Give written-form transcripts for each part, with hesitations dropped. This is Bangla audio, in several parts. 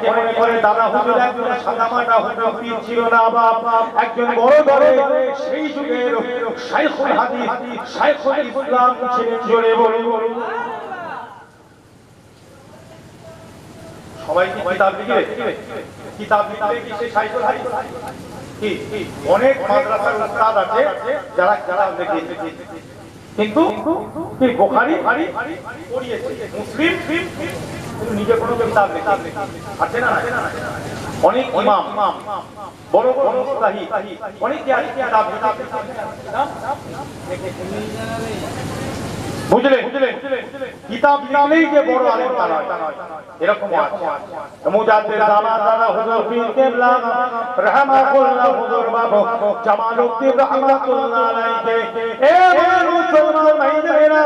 অনেকে মনে করে দাদা হুজুর একজন সাদামাটা হুজুর পীর ছিল না বাবা, একজন বড় ধরে সেই যুগের শাইখুল হাদিস শাইখুল ইসলাম ছিলেন। জোরে বলুন। সবাই কি কিতাব লিখে কিতাব লিখে কি সেই শাইখুল হাদিস কি? অনেক মাদ্রাসার উস্তাদ আছে যারা যারা লিখেছে, কিন্তু কি বুখারী পড়িয়েছে, মুসলিম কিন্তু নিজে কোনো কিতাব লেখা আছে না? অনেক ইমাম বড় বড় মুস্তাহিদ অনেক কিতাব বুঝলেন? কিতাব লিখলেই যে বড় আলেম তা নয়, এরকম আছে। মুজাদ্দিদ জামান দাদা হুজুর পীর কেবলা রাহমাতুল্লাহ হুজুর বাবু জামালউদ্দিন রাহমাতুল্লাহ আলাইহি এ মুসলমান ভাইদেরা,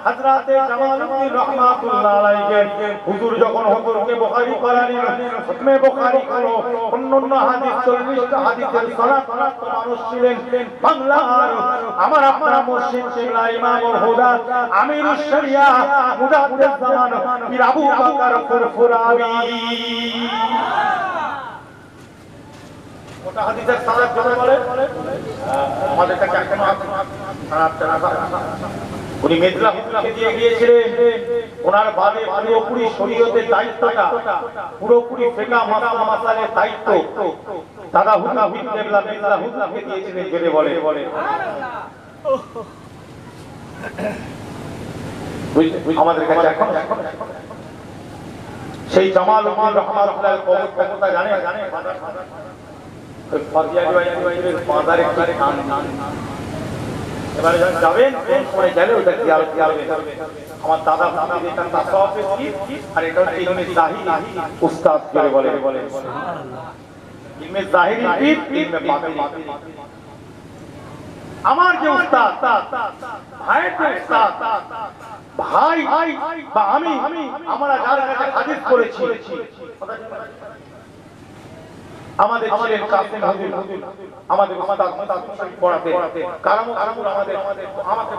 হযরত জামালউদ্দিন রাহমাতুল্লাহ আলাইহি হুজুর যখন হুজুরকে বুখারী পড়ালেন, খতমে বুখারী হলো অন্যান্য হাদিস 40টা হাদিসের সনদ মানুষ ছিলেন বাংলার। আমার আপনারা মুর্শিদ কিবলা ইমামুল হুদা আমিরুশ শরিয়া মুজাদ্দিদ জামান পীর আবু বকর ফুরফুরাবি ওটা হাদিসের সনদ যখন বলে আমাদের কাছে এখন উনি মেদলা হুজুরকে দিয়ে গিয়েছিলেন। ওনার বাদে পুরোপুরি শরীয়তের দায়িত্বটা, পুরোপুরি ফিকহ মাসালের দায়িত্ব দাদা হুজুর পীর কেবলা মেদলা হুজুরকে দিয়েছিলেন। জোরে বলে আমাদের কাছে এখন সেই জামালউদ্দিন রাহমাতুল্লাহ কবর কথা জানে বাজারে এবারে যখন যাবেন কোন সময় গেলে ওটা জিয়ারত করবেন। আমার দাদা হুজুর এটা তাসাউফের কি, আর এটা হচ্ছে ইলমে জাহিরি উস্তাদ করে বলে সুবহানাল্লাহ। ইলমে জাহিরি পীর, ইলমে বাতিনি। আমার যে উস্তাদ ভাইয়ের যে উস্তাদ ভাই বা আমি আমরা যার কাছে হাদিস করেছি আমাদের ছিলেন কাসেম হুজুর, আমাদের উস্তাদ পড়াতে কারামত আমাদের আমাকে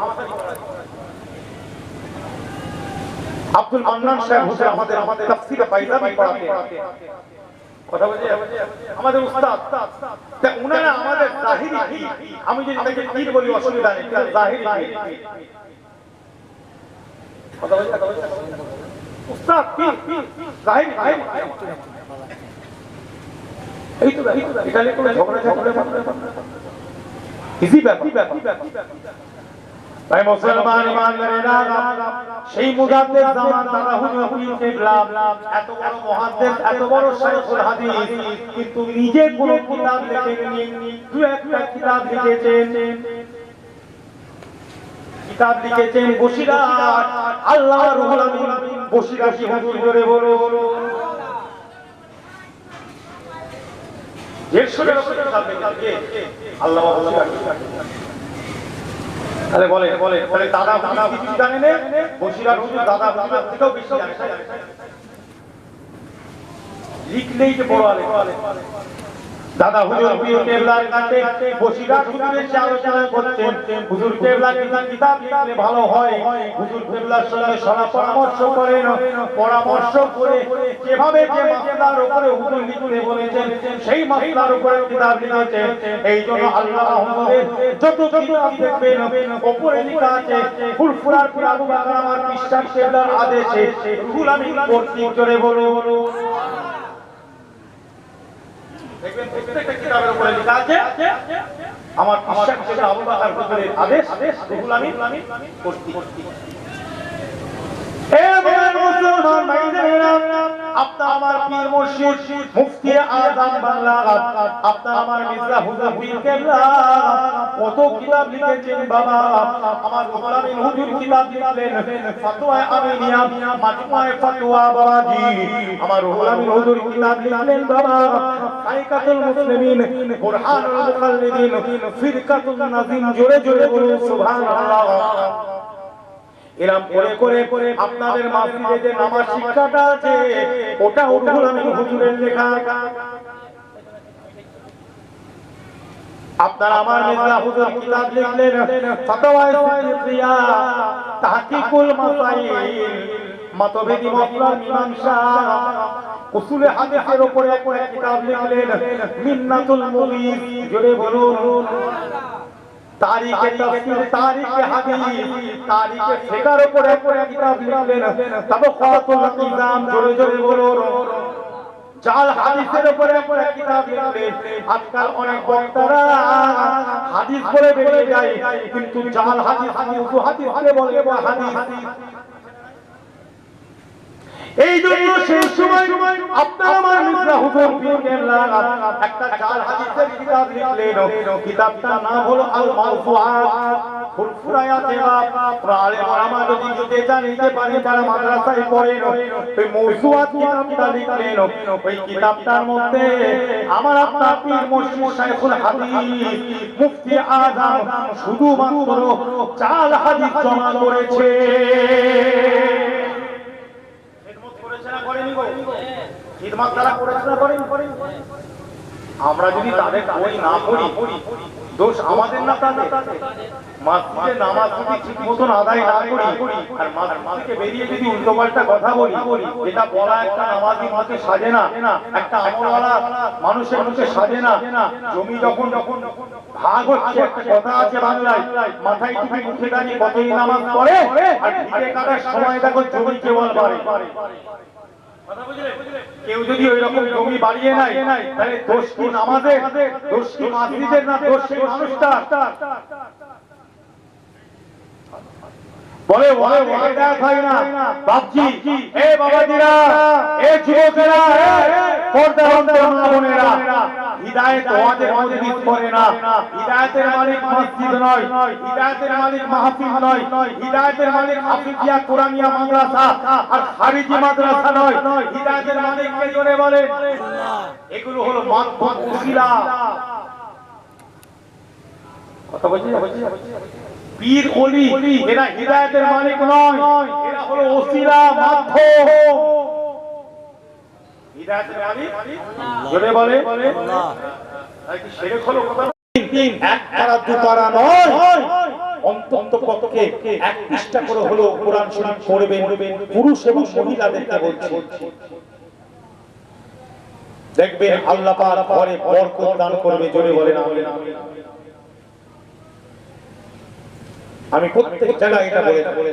আব্দুল মান্নান সাহেব হুজুর আমাদের তাফসীরে পায়জাবি পড়াতে কথা বলছে আমাদের উস্তাদ। তা উনারা আমাদের জাহিরি কি, আমি যদি তাকে পীর বলি অসুবিধা নেই, কিন্তু জাহিরি কথা বলছে উস্তাদ পীর জাহিরি এই তো এখানে কোনো ঝগড়া ইজি ব্যাপার। ভাই মুসলমান ইমানদারেরা, সেই মুজাদ্দিদ জামান দাদা হুজুর পীর কেবলা এত বড় মুহাদ্দিস, এত বড় শাইখুল হাদিস, কিন্তু নিজে কোনো কিতাব লেখেননি। দু একটা কিতাব লিখেছেন বসিরাট আল্লাহর রুহুল আমিন বসিরাটি হুজুর। জোরে বলো। দেড়শোর উপরে কিতাব লিখেছেন আল্লাহ বসিরাটি। তাহলে বলে তাহলে দাদা কিছু জানেন বসিরাট হুজুর দাদা হুজুর থেকেও বেশি জানে, লিখলেই যে বড় আলেম। দাদা হুজুর পীর কেবলার কাছে বসিরাট হুজুরের সাথে আলোচনা করতেন, হুজুর কেবলা কিতাব লিখলে ভালো হয়। হুজুর কেবলার সঙ্গে পরামর্শ করেন, পরামর্শ করে যেভাবে যে মাসলার উপরে হুজুর লিখতে বলেছেন সেই মাসলার উপরে কিতাব লিখেছেন। এই জন্য আল্লাহ হুজুরের যত কিতাব দেখবেন উপরে লেখা আছে ফুরফুরার পীর আবু বকর আমার বিশ্বাস কেবলার আদেশে রুহুল আমিন কর্তৃক। জোরে বলো। দেখবেন প্রত্যেকটা কিতাবের উপরে লেখা আছে আমার বিশ্বাস কেবলা আবু বকর হুজুরের আদেশ রুহুল আমিন কর্তৃক। এ মুসলমান ভাইদেরা, আপনার আমার পীর মুর্শিদ মুফতি আযম বাংলা, আপনার আমার মির্জা হুজুর পীর কেবলা কত কিতাব লিখেছেন বাবা। আমার রুহুল আমিন হুজুর কিতাব লিখলেন ফতোয়া আমিনিয়া মাজমুয়ে ফতোয়া বাবাজি। আমার রুহুল আমিন হুজুর কিতাব লিখলেন বাবা ফায়কাতুল মুসলিমিন বুরহানুল মুকাল্লিদিন ফিরকাতুন নাজিম। জোরে জোরে বলুন সুবহানাল্লাহ। এরকম করে আপনাদের মাসজিদে যে নামাজ শিক্ষাটা আছে ওটা রুহুল আমিন হুজুরের লেখা। আপনারা আমার মির্জা হুজুর কিতাব লিখলেন ফতোয়া সিদ্দিকিয়া তাহকিকুল মাসাইল মাতভেদী মাসলা মীমাংসা উসুলে হাদিসের উপরে একটা কিতাব লিখলেন মিন্নাতুল মুগীর, জোরে বলুন। তারিখে তাফসীর, তারিখে হাদিস, তারিখে ফিকহের উপরে একটা কিতাব লিখলেন তাবাকাতুল নিজাম, জোরে জোরে বলুন। জাল হাদিসের উপরে একটা কিতাব লিখলেন। আজকাল অনেক বক্তারা হাদিস বলে বেরিয়ে যায়, কিন্তু জাল হাদিস, উজু হাদিসকে বলে হাদিস। এই জন্য সেই সময় আপনার আমার মির্জা হুজুর পীর কেবলা একটা জাল হাদিসের কিতাব লিখলেন। কিতাবটার নাম হলো আল মাওসুআত ফুরফুরায়া জবাব। আলেম ওলামা যদি নিতে চান নিতে পারেন, যারা মাদ্রাসায় পড়েন ওই মাওসুআত কিতাবটা লিখলেন। ওই কিতাবটার মধ্যে আমার আপনার পীর মুর্শিদ শাইখুল হাদিস মুফতি আযম শুধুমাত্র জাল হাদিস জমা করেছে। আমরা যদি তাদের বই না পড়ি, দোষ আমাদের না তাদের? মসজিদে নামাজ যদি ঠিক মতন আদায় না করি আর মসজিদকে বেরিয়ে যদি উল্টোপাল্টা কথা বলি, এটা বলা একটা নামাজি মুখে সাজে না, একটা আমলওয়ালা মানুষের মুখে সাজে না। জমি যখন ভাগ হচ্ছে, একটা কথা আছে বাংলায়, মাথায় টুপি মুখে দাঁড়িয়ে কতই নামাজ পড়ে, আর ভিটে কাটার সময় দেখো জমি কেবল বাড়ে। কেউ যদি ওই রকম জমি বাড়িয়ে নাই, তাহলে দোষ কি নামাজের, দোষ কি মসজিদের, না দোষ সেই মানুষটা? বলে হয় না বাপজি, এ বাবাজিরা, এ যুবকেরা, হিদায়াত ওয়াজে মজলিস করে না। হিদায়াতের মালিক মসজিদ নয়, হিদায়াতের মালিক মাহফিল নয়, হিদায়াতের মালিক হাফিজিয়া কুরআনিয়া মাদ্রাসা আর খারিজি মাদ্রাসা নয়। হিদায়াতের মালিক কে জোরে বলে? এগুলো হলো মাধ্যম উসিলা। কথা বলছি? পীর ওলি এরা হিদায়াতের মালিক নয়, এরা হলো ওসিলা, মাধ্যম। হিদায়াতের মালিক জোরে বলে আল্লাহ। তাই কি শিরক হলো? কথা এক পারা দু পারা নয়, অন্তত পক্ষে এক পৃষ্ঠা করে হলো কোরআন শরীফ পড়বেন, পুরুষ এবং মহিলাদেরকে বলছি। দেখবেন আল্লাহ পাক ঘরে বরকত দান করবে, জোরে বলেন আমিন। আমি প্রত্যেক জায়গায় এটা বলে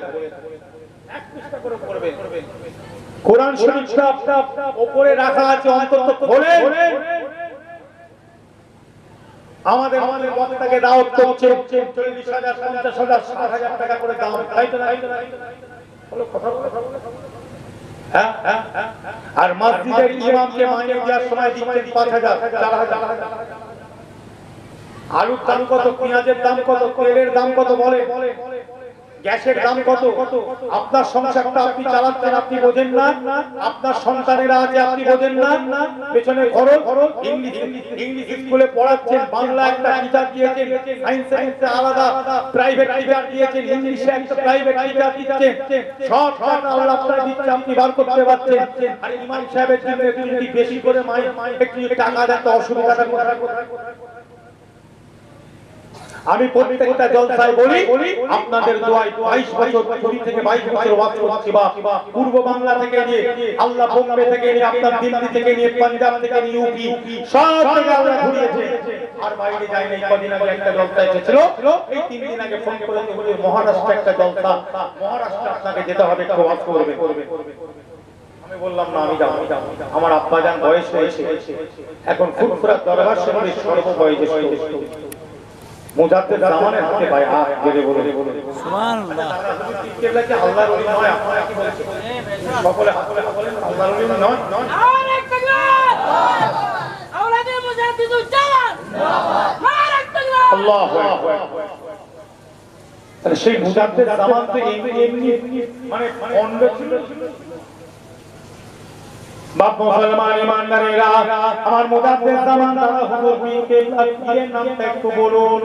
এক পৃষ্ঠা করে পড়বেন। কোরআন শরীফটা উপরে রাখা আছে, অন্তত খোলেন। আমাদের বক্তাকে দাওয়াত করছে 40,000, 50,000, 60,000 টাকা করে দাম, তাই তো? হলো কথা বলে। হ্যাঁ, আর মসজিদের ইমামকে মাইনে দেওয়ার সময় দিচ্ছেন 5,000, 4,000। আলুর দাম কত, পেঁয়াজের দাম কত, তেলের দাম কত, বলে গ্যাসের দাম কত? আপনার সংসারটা আপনি চালাচ্ছেন, আপনি বোঝেন না? আপনার সন্তানেরা আছে, আপনি বোঝেন না? পেছনে খরচ, ইংলিশ স্কুলে পড়াচ্ছেন, বাংলা একটা টিচার দিয়েছেন, সায়েন্সে আলাদা প্রাইভেট টিচার দিয়েছেন, ইংলিশে একটা প্রাইভেট টিচার দিচ্ছেন, সব টাকা আল্লাহ আপনারা দিচ্ছে, আপনি বার করতে পারছেন। আর ইমাম সাহেবের জন্য একটু বেশি করে একটু টাকা দিতে অসুবিধাটা কোথায়? আমি প্রত্যেকটা জলসায় বলি, আপনাদের দোয়ায় 22 বছর, 20 থেকে 22 বছর ওয়াজ করছি, বা পূর্ব বাংলা থেকে নিয়ে আল্লাহ বোম্বে থেকে নিয়ে আপনার দিল্লি থেকে নিয়ে পাঞ্জাব থেকে নিয়ে ইউপি সব জায়গায় আমরা ঘুরিয়েছি, আর বাইরে যাই নাই। কদিন আগে একটা জলসা এসেছিল, এই 3 দিন আগে ফোন করে বলে মহারাষ্ট্রে একটা জলসা, মহারাষ্ট্রে আপনাকে যেতে হবে, একটু ওয়াজ করবে। আমি বললাম না, আমি যাব। আমার আব্বাজান বয়স হয়েছে, এখন ফুরফুরা দরবার শরীফের সর্ববয়োজ্যেষ্ঠ মুজাদ্দেদ জামানের হাতে বায়াত, জোরে বলে সুবহানাল্লাহ। কেবলাকে আল্লাহর ওলি নয়, আপনারা কি বলছেন? সকলে বলেন আল্লাহর ওলি নয়। নারে তাকবীর, আওলাদে মুজাদ্দিদুল জামান, নারে তাকবীর, আল্লাহু আকবার। তাহলে সেই মুজাদ্দেদ জামান তো এমনি মানে অন্ধ ছিল। বাপ মুসলমান ইমানদারেরা, আমার মুজাদ্দেদ জামান দাদা হুজুর পীর কেবলা পীরের নামটা একটু বলুন।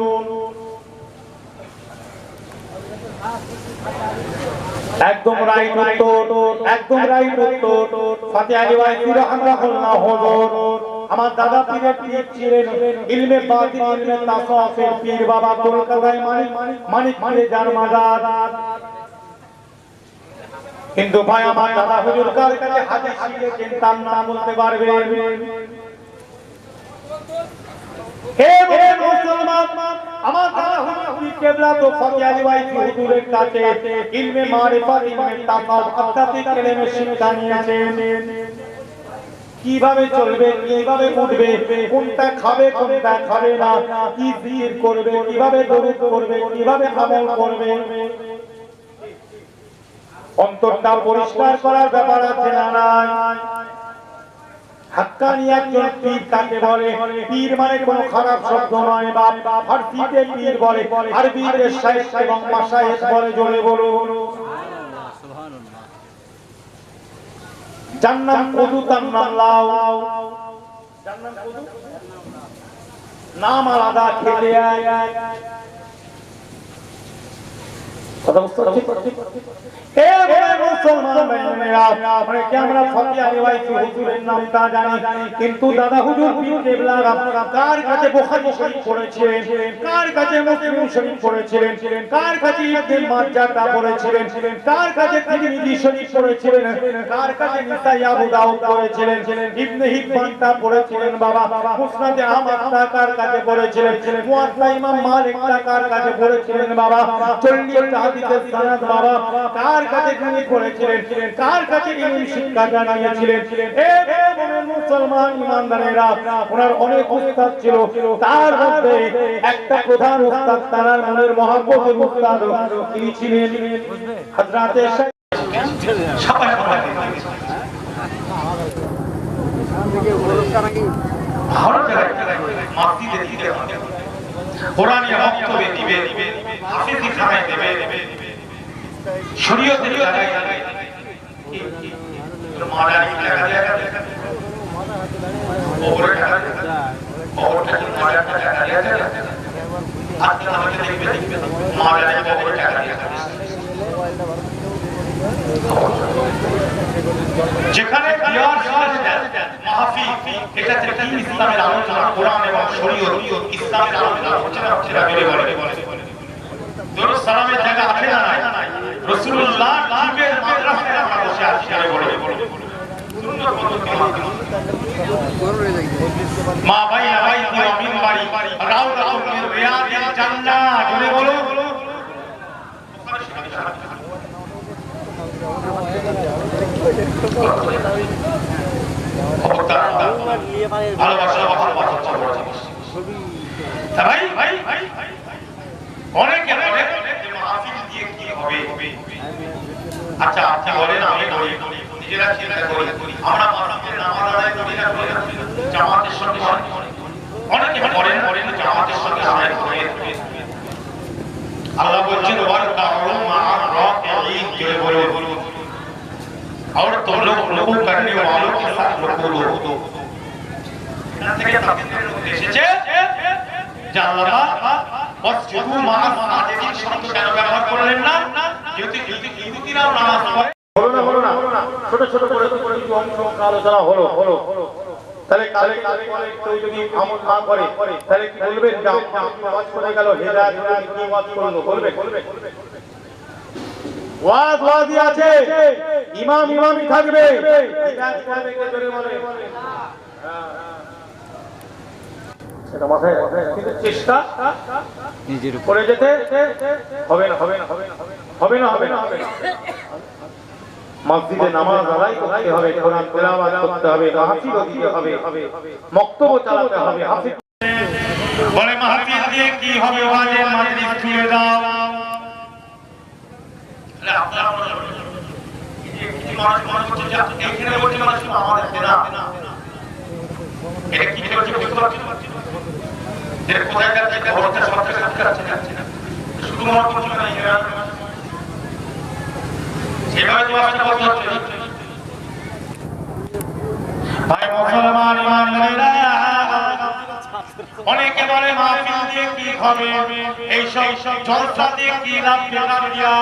একদম রাইট উত্তর, একদম রাইট উত্তর। ফাতিহা রিওয়ায়াতি রাহমাতুল্লাহ হুজুর আমার দাদা পীরের পীর ছিলেন, ইলমে বাতিন, ইলমে তাসাউফের পীর বাবা, কলকাতায় মানিক পীরে যার মাজার। কিন্তু ভাই আমার দাদা হুজুর কার কাছে হাদিস শিখেছেন তার নাম বলতে পারবে? হে মুসলমান, আমার দাদা হুজুর কেবলা তো ফকি আলী ভাই হুজুরের কাছে ইলমে মারিফাত, ইলমে তাসাউফ, আধ্যাত্মিক ইলমের শিক্ষা নিয়েছেন। কিভাবে চলবে, কিভাবে উঠবে, কোনটা খাবে কোনটা খাবে না, কি জিকির করবে, কিভাবে দরুদ করবে, কিভাবে আমল করবে, অন্তরটা পরিষ্কার করার ব্যাপার আছে না নাই? হাক্কানি একজন পীর কাকে বলে? পীর মানে কোনো খারাপ শব্দ নয় বাপ, ফারসিতে পীর বলে, আরবিতে শাইখ এবং মাশায়েখ বলে। জোরে বলুন সুবহানাল্লাহ। জান্নাত কুদু তার নাম লাও, জান্নাত কুদু নাম আলাদা, খেলে আয় কথা বুঝতে পারছি? হে মুসলমান ভাইরা, আমরা কি আমরা ফকি আলী ভাই হুজুরের নামটা জানি, কিন্তু দাদা হুজুর পীর কেবলা কার কাছে বুখারী শরীফ পড়েছিলেন, কার কাছে মুসলিম শরীফ পড়েছিলেন, কার কাছে ইবনে মাজাহ পড়েছিলেন, কার কাছে তিরমিজি শরীফ পড়েছিলেন, কার কাছে নিসাই আবু দাউদ পড়েছিলেন, ইবনে হিব্বানটা পড়েছিলেন বাবা, মুসনাদে আহমদটা কার কাছে পড়েছিলেন, মুয়াত্তা ইমাম মালিকটা কার কাছে পড়েছিলেন বাবা, 40টা হাদিসের সনদ বাবা কার কাছে তিনি পড়েছিলেন, কার কাছে ইলম শিক্ষা জানিয়েছিলেন? এ মুসলমান ইমানদারেরা, ওনার অনেক উস্তাদ ছিল, তার মধ্যে একটা প্রধান উস্তাদ, তার মনের মহব্বতের উস্তাদ তিনি ছিলেন হযরতে সবাই মসজিদে দিতে হবে, কোরআনে বক্তব্য দিবে, হাফেজি খানায় দেবে, শরীয়তের জায়গায় মাওলানা টাকা দেয়া যাবে, ওপরে টাকা দেয়া যাবে, ওপরে মাওলানা টাকা দেয়া যাবে, আজকে আমাকে দেখবে মাওলানা ওপরে টাকা দেয়া যাবে। যেখানে বিয়ার মাহফিল, এটা থেকে ইসলামের আলোচনা, কোরআন এবং শরীয়ত, ইসলামের আলোচনা হচ্ছে না, হচ্ছে না, বলে দরুদ সালামের জায়গা আছে না নাই? রাসূলুল্লাহ জীবের মাদ্রাসায় আমরা বসে আছি, বলে সুন্নাত পদ্ধতি মা বাইনা বাইতি ওয়া মিনবারি রাউদাতুন মিন রিয়াদিল জান্নাহ, জোরে বলো। ভালোবাসা ভাই ভাই ভাই অনেকে বলে যে মাহফিল দিয়ে কি হবে? আচ্ছা আপনি বলেন, আমি বলি, নিজেরা চিন্তা করি, আমরা মাহফিলের নামাজ আদায় করি না, জামাতের সঙ্গে অনেকে বলেন জামাতের সঙ্গে আদায় করে। আল্লাহ বলছেন ওয়ারকাউ মা'আর রাকিঈন, জোরে বলো, और तुम लोग रुकू करने वालों के साथ रुकू लो। এখান থেকে তাফসীরের মধ্যে এসেছে যে আল্লাহ ওয়াসজুদু মা'আস সাজিদিন শব্দ কেন ব্যবহার করলেন না? যেহেতু ইহুদিরাও নামাজ পড়ে। হলো না ছোট ছোট করে কিছু অংশ আলোচনা হলো, তাহলে কালে কেউ যদি আমল না করে তাহলে কি বলবেন যে আপনি ওয়াজ করে গেল, হেদায়েত কি ওয়াজ করলো? বলবে ওয়াজি আছে, ইমামই থাকবে, হিদায়াত করবে কে? জোরে বলে। এটা মাথায় কিন্তু চেষ্টা নিজের উপরে যেতে হবে না। মসজিদে নামাজ আদায় করতে হবে, কোরআন তেলাওয়াত করতে হবে, মাহফিল দিতে হবে, বক্তব্য চালাতে হবে। হাফিজ বলে মাহফিল দিয়ে কি হবে? ওয়াজের মাজলিস ছুঁয়ে দাও। আপনারা কিছু মানুষ মনে করছে যে এখানে বলছে মানুষ আমার আছে না, এটা কি করছে বুঝতে পারছি না, যে কোথায় যাচ্ছে ঘরটা সবটা কাছে যাচ্ছে না, শুধু মনে করছে না এরা সেভাবে তো আসলে বলতে হচ্ছে। ভাই মুসলমান ইমানদারেরা, অনেকে বলে মাহফিল দিয়ে কি হবে, এই সব জলসা দিয়ে কি লাভ দিয়া,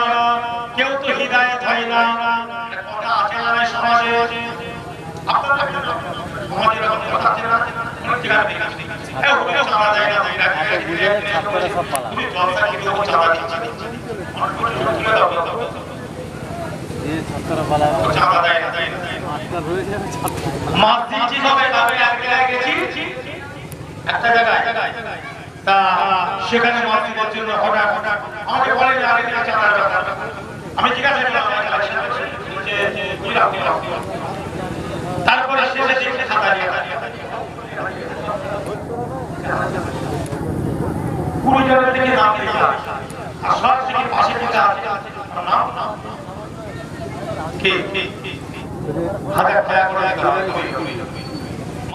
কেউ তো হিদায়াত হয় না। কথা আছে না সমাজে? আপনারা আমাদের কথা আছে না? অনেক জায়গায় দেখি এই ওটা চালা যায় না, এটা বুঝে ছাত্ররা সব পালা তুমি জলসা কি কেউ চালা দিচ্ছে, অনেক কিছু তুলে দাও। চাঁদা দেয় না। মাছ দিয়েছি সবে কাপড়ে এক জায়গায় গেছি একটা জায়গায়, তা সেখানে মাছ দিবার জন্য হঠাৎ আমাকে বলে যে আরে চাঁদা চাঁদা। আমি জিজ্ঞাসা করলাম যে কি রাখবো, তারপরে শেষে দেখে খাতা দিয়ে 20 জনের থেকে নাম লেখা আর সব থেকে পাশে লেখা নাম কে হাজার টাকা করে